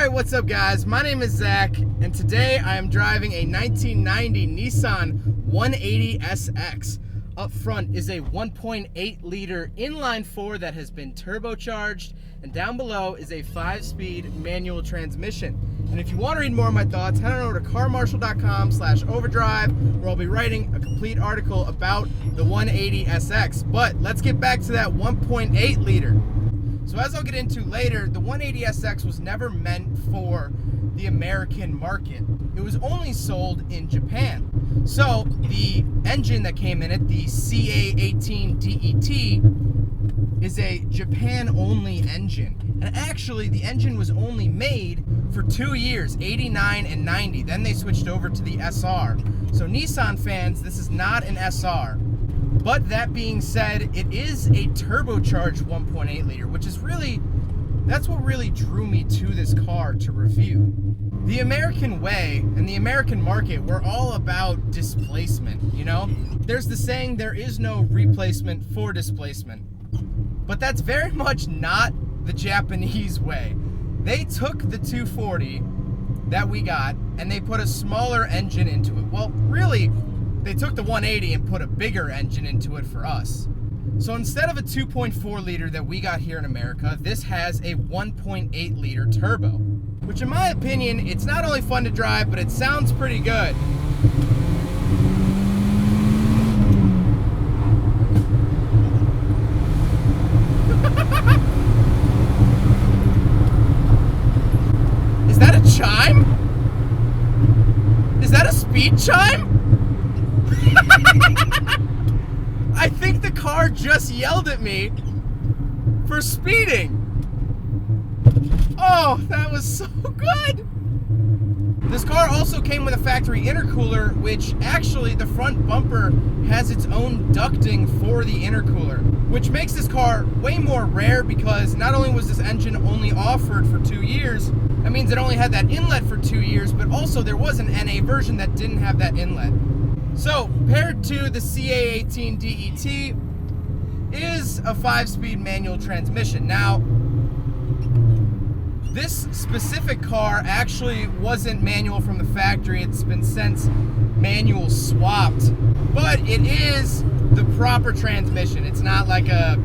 Alright, what's up guys? My name is Zach, and today I am driving a 1990 Nissan 180SX. Up front is a 1.8 liter inline 4 that has been turbocharged, and down below is a 5-speed manual transmission. And if you want to read more of my thoughts, head on over to carmarshal.com/overdrive, where I'll be writing a complete article about the 180SX. But let's get back to that 1.8 liter. So as I'll get into later, the 180SX was never meant for the American market. It was only sold in Japan. So the engine that came in it, the CA18DET, is a Japan-only engine. And actually, the engine was only made for 2 years, 89 and 90. Then they switched over to the SR. So Nissan fans, this is not an SR. But that being said, it is a turbocharged 1.8 liter, which is that's what really drew me to this car to review. The American way and the American market, we're all about displacement, you know? There's the saying, there is no replacement for displacement. But that's very much not the Japanese way. They took the 240 that we got and they put a smaller engine into it. Well, really, they took the 180 and put a bigger engine into it for us. So instead of a 2.4 liter that we got here in America, this has a 1.8 liter turbo, which in my opinion, it's not only fun to drive, but it sounds pretty good. Is that a chime? Is that a speed chime? I think the car just yelled at me for speeding. Oh, that was so good. This car also came with a factory intercooler, which actually the front bumper has its own ducting for the intercooler, which makes this car way more rare because not only was this engine only offered for 2 years, that means it only had that inlet for 2 years, but also there was an NA version that didn't have that inlet. So, paired to the CA18DET is a 5-speed manual transmission. Now, this specific car actually wasn't manual from the factory. It's been since manual swapped, but it is the proper transmission. It's not like a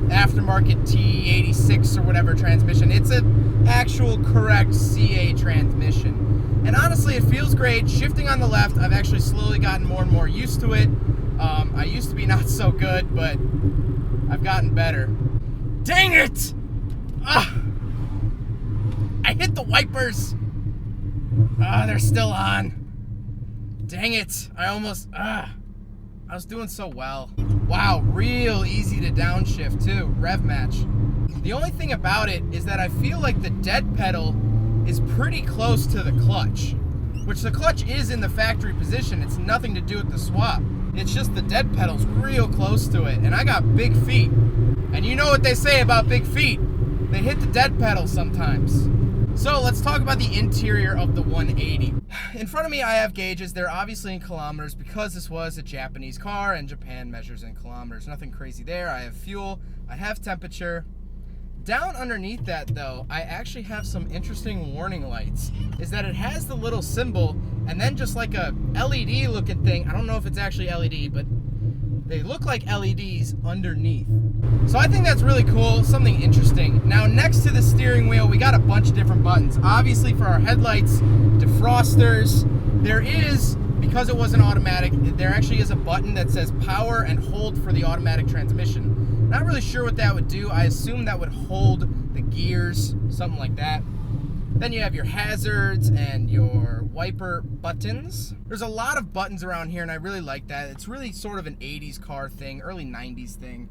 aftermarket T86 or whatever transmission. It's an actual correct CA transmission. And honestly, it feels great. Shifting on the left, I've actually slowly gotten more and more used to it. I used to be not so good, but I've gotten better. Dang it! I hit the wipers. They're still on. Dang it. I was doing so well. Wow, real easy to downshift too. Rev match. The only thing about it is that I feel like the dead pedal is pretty close to the clutch, which the clutch is in the factory position. It's nothing to do with the swap. It's just the dead pedal's real close to it, and I got big feet. And you know what they say about big feet. They hit the dead pedal sometimes. So let's talk about the interior of the 180. In front of me I have gauges. They're obviously in kilometers because this was a Japanese car and Japan measures in kilometers. Nothing crazy there. I have fuel, I have temperature. Down underneath that though, I actually have some interesting warning lights. Is that it has the little symbol and then just like a LED looking thing. I don't know if it's actually LED, but they look like LEDs underneath. So I think that's really cool, something interesting. Now next to the steering wheel, we got a bunch of different buttons. Obviously for our headlights, defrosters, there is, because it wasn't automatic, there actually is a button that says power and hold for the automatic transmission. Not really sure what that would do. I assume that would hold the gears, something like that. Then you have your hazards and your wiper buttons. There's a lot of buttons around here and I really like that. It's really sort of an 80s car thing, early 90s thing,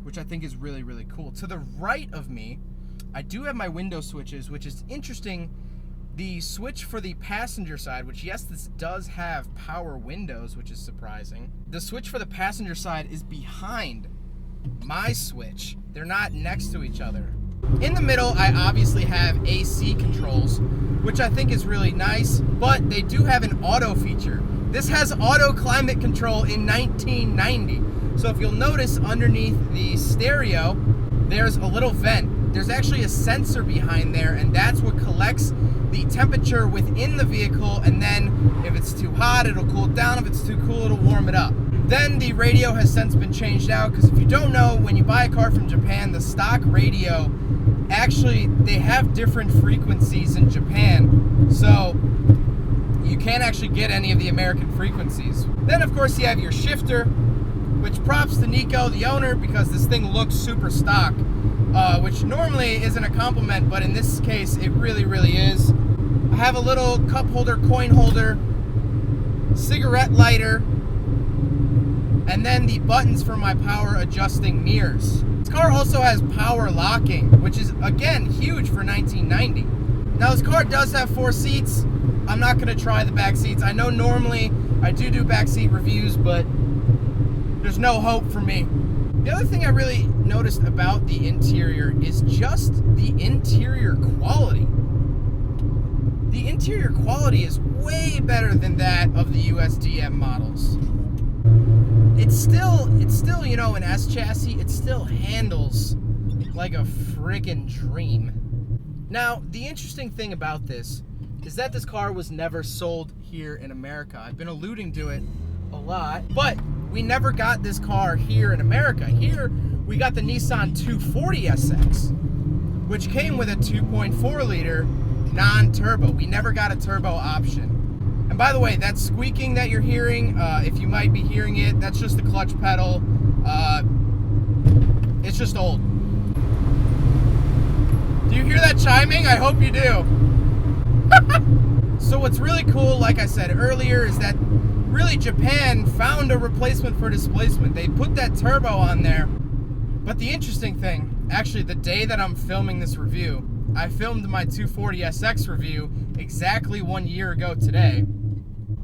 which I think is really, really cool. To the right of me, I do have my window switches, which is interesting. The switch for the passenger side, which yes, this does have power windows, which is surprising. The switch for the passenger side is behind my switch. They're not next to each other. In the middle, I obviously have AC controls, which I think is really nice, but they do have an auto feature. This has auto climate control in 1990. So if you'll notice underneath the stereo, there's a little vent. there's actually a sensor behind there, and that's what collects the temperature within the vehicle, and then if it's too hot, it'll cool it down. If it's too cool, it'll warm it up. Then the radio has since been changed out, because if you don't know, when you buy a car from Japan, the stock radio, actually, they have different frequencies in Japan, so you can't actually get any of the American frequencies. Then, of course, you have your shifter, which props to Nico, the owner, because this thing looks super stock, which normally isn't a compliment, but in this case, it really, really is. I have a little cup holder, coin holder, cigarette lighter, and then the buttons for my power adjusting mirrors. This car also has power locking, which is, again, huge for 1990. Now, this car does have 4 seats. I'm not going to try the back seats. I know normally I do back seat reviews, but there's no hope for me. The other thing I really noticed about the interior is just the interior quality. The interior quality is way better than that of the USDM models. It's still, you know, an S chassis. It still handles like a friggin' dream. Now, the interesting thing about this is that this car was never sold here in America. I've been alluding to it a lot, but we never got this car here in America. Here, we got the Nissan 240SX, which came with a 2.4 liter non-turbo. We never got a turbo option. And by the way, that squeaking that you're hearing, if you might be hearing it, that's just the clutch pedal. It's just old. Do you hear that chiming? I hope you do. So what's really cool, like I said earlier, is that really Japan found a replacement for displacement. They put that turbo on there. But the interesting thing, actually the day that I'm filming this review, I filmed my 240SX review exactly 1 year ago today.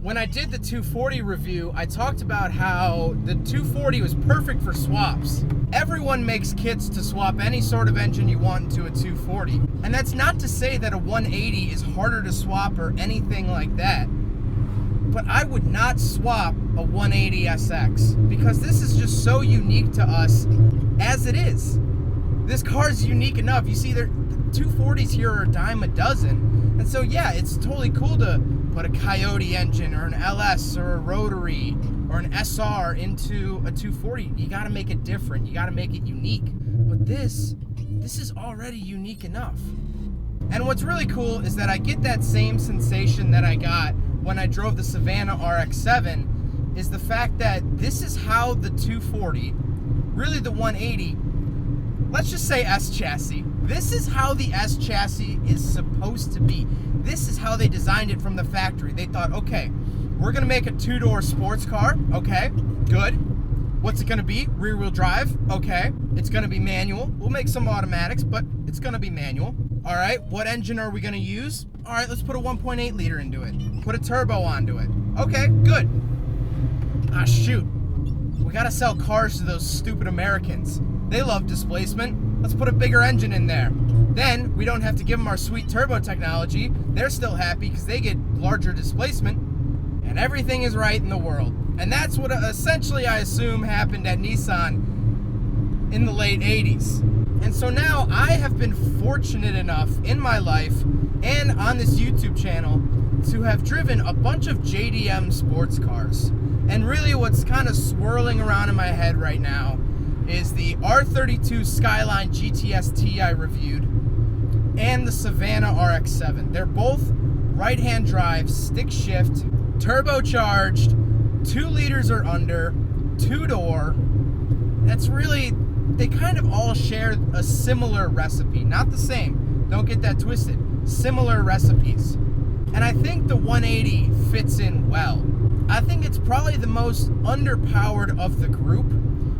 When I did the 240 review, I talked about how the 240 was perfect for swaps. Everyone makes kits to swap any sort of engine you want into a 240. And that's not to say that a 180 is harder to swap or anything like that. But I would not swap a 180SX because this is just so unique to us as it is. This car is unique enough. You see, the 240s here are a dime a dozen. And so, yeah, it's totally cool to put a Coyote engine or an LS or a rotary or an SR into a 240. You got to make it different. You got to make it unique. But this is already unique enough. And what's really cool is that I get that same sensation that I got when I drove the Savannah RX-7, is the fact that this is how the 240, really the 180, let's just say S chassis. This is how the S chassis is supposed to be. This is how they designed it from the factory. They thought, okay, we're gonna make a 2-door sports car. Okay, good. What's it gonna be? Rear wheel drive. Okay. It's gonna be manual. We'll make some automatics, but it's gonna be manual. All right, what engine are we gonna use? All right, let's put a 1.8 liter into it. Put a turbo onto it. Okay, good. Ah, shoot. We gotta sell cars to those stupid Americans. They love displacement. Let's put a bigger engine in there. Then we don't have to give them our sweet turbo technology. They're still happy because they get larger displacement. And everything is right in the world. And that's what essentially I assume happened at Nissan in the late 80s. And so now I have been fortunate enough in my life and on this YouTube channel to have driven a bunch of JDM sports cars. And really what's kind of swirling around in my head right now is the R32 Skyline GTS T I reviewed and the Savannah RX-7. They're both right-hand drive, stick shift, turbocharged, 2 liters or under, 2-door. That's really, they kind of all share a similar recipe. Not the same, don't get that twisted. Similar recipes. And I think the 180 fits in well. I think it's probably the most underpowered of the group,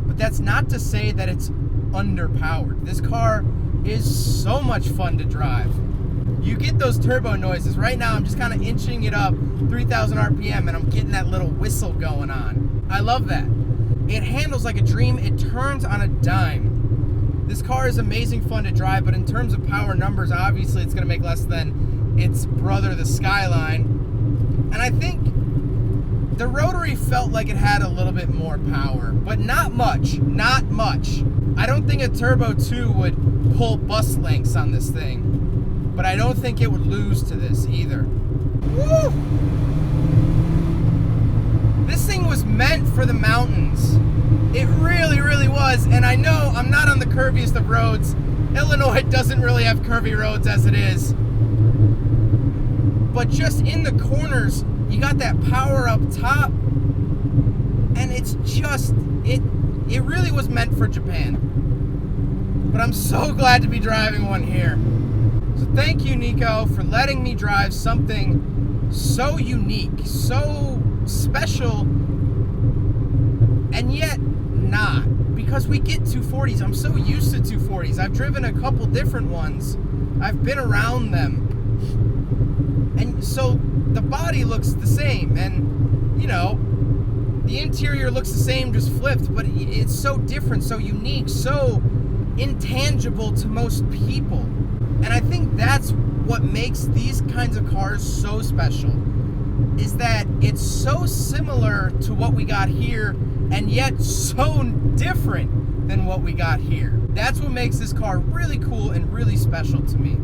but that's not to say that it's underpowered. This car is so much fun to drive. You get those turbo noises. Right now I'm just kind of inching it up 3,000 RPM and I'm getting that little whistle going on. I love that. It handles like a dream. It turns on a dime. This car is amazing fun to drive, but in terms of power numbers, obviously it's going to make less than its brother, the Skyline. And I think The rotary felt like it had a little bit more power, but not much, not much. I don't think a Turbo 2 would pull bus lengths on this thing, but I don't think it would lose to this either. Woo! This thing was meant for the mountains. It really, really was, and I know I'm not on the curviest of roads. Illinois doesn't really have curvy roads as it is. But just in the corners, you got that power up top, and it's just, it really was meant for Japan. But I'm so glad to be driving one here. So thank you, Nico, for letting me drive something so unique, so special, and yet not. Because we get 240s. I'm so used to 240s. I've driven a couple different ones. I've been around them. And so the body looks the same, and you know, the interior looks the same, just flipped, but it's so different, so unique, so intangible to most people. And I think that's what makes these kinds of cars so special, is that it's so similar to what we got here, and yet so different than what we got here. That's what makes this car really cool and really special to me.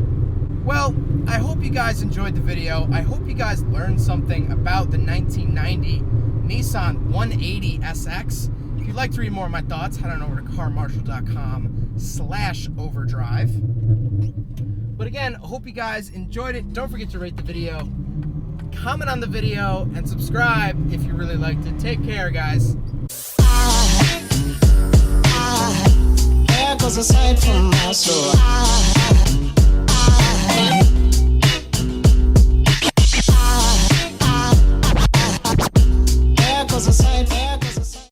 Well, I hope you guys enjoyed the video. I hope you guys learned something about the 1990 Nissan 180 SX. If you'd like to read more of my thoughts, head on over to carmarshal.com/overdrive. But again, I hope you guys enjoyed it. Don't forget to rate the video, comment on the video, and subscribe if you really liked it. Take care, guys. There goes a sight from my soul.